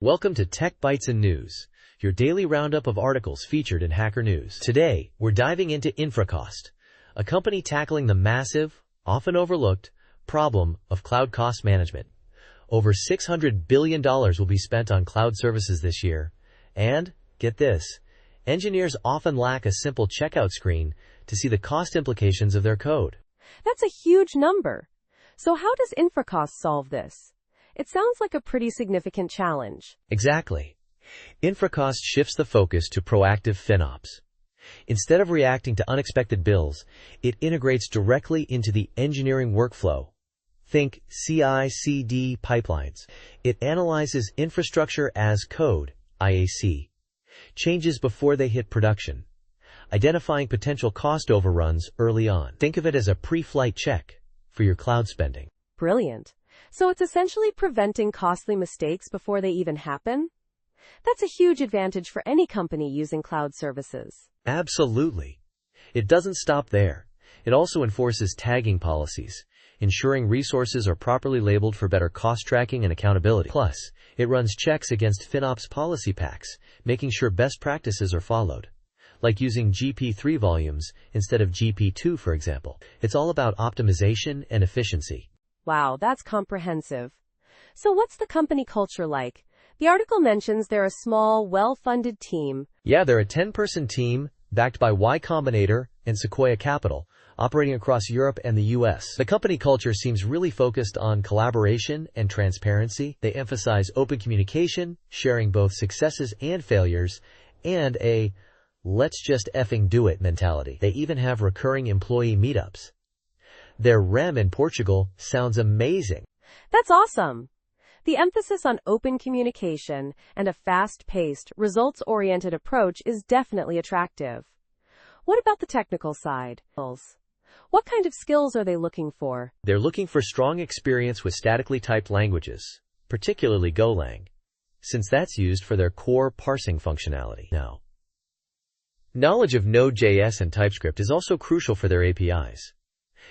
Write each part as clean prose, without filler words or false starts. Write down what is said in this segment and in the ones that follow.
Welcome to Tech Bytes and News, your daily roundup of articles featured in Hacker News. Today, we're diving into Infracost, a company tackling the massive, often overlooked, problem of cloud cost management. Over $600 billion will be spent on cloud services this year, and, get this, engineers often lack a simple checkout screen to see the cost implications of their code. That's a huge number. So how does Infracost solve this? It sounds like a pretty significant challenge. Exactly. Infracost shifts the focus to proactive FinOps. Instead of reacting to unexpected bills, it integrates directly into the engineering workflow. Think CI/CD pipelines. It analyzes infrastructure as code, IAC, changes before they hit production, identifying potential cost overruns early on. Think of it as a pre-flight check for your cloud spending. Brilliant. So it's essentially preventing costly mistakes before they even happen? That's a huge advantage for any company using cloud services. Absolutely. It doesn't stop there. It also enforces tagging policies, ensuring resources are properly labeled for better cost tracking and accountability. Plus, it runs checks against FinOps policy packs, making sure best practices are followed, like using GP3 volumes instead of GP2, for example. It's all about optimization and efficiency. Wow, that's comprehensive. So what's the company culture like? The article mentions they're a small, well-funded team. Yeah, they're a 10-person team backed by Y Combinator and Sequoia Capital, operating across Europe and the US. The company culture seems really focused on collaboration and transparency. They emphasize open communication, sharing both successes and failures, and a let's just effing do it mentality. They even have recurring employee meetups. Their REM in Portugal sounds amazing. That's awesome. The emphasis on open communication and a fast-paced, results-oriented approach is definitely attractive. What about the technical side? What kind of skills are they looking for? They're looking for strong experience with statically typed languages, particularly Golang, since that's used for their core parsing functionality. Now, knowledge of Node.js and TypeScript is also crucial for their APIs.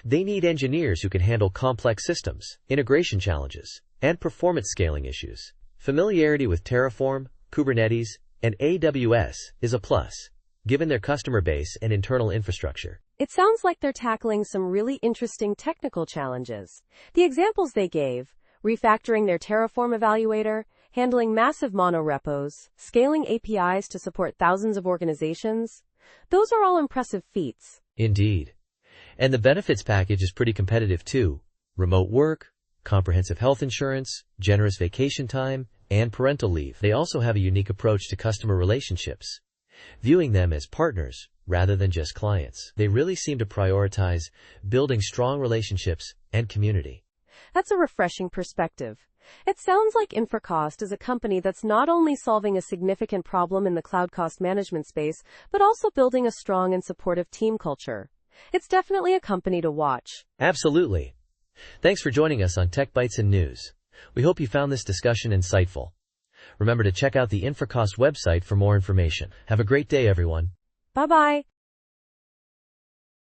They need engineers who can handle complex systems, integration challenges, and performance scaling issues. Familiarity with Terraform, Kubernetes, and AWS is a plus, given their customer base and internal infrastructure. It sounds like they're tackling some really interesting technical challenges. The examples they gave, refactoring their Terraform evaluator, handling massive monorepos, scaling APIs to support thousands of organizations, those are all impressive feats. Indeed. And the benefits package is pretty competitive too. Remote work, comprehensive health insurance, generous vacation time, and parental leave. They also have a unique approach to customer relationships, viewing them as partners rather than just clients. They really seem to prioritize building strong relationships and community. That's a refreshing perspective. It sounds like Infracost is a company that's not only solving a significant problem in the cloud cost management space, but also building a strong and supportive team culture. It's definitely a company to watch. Absolutely. Thanks for joining us on Tech Bytes and News. We hope you found this discussion insightful. Remember to check out the Infracost website for more information. Have a great day, everyone. Bye-bye.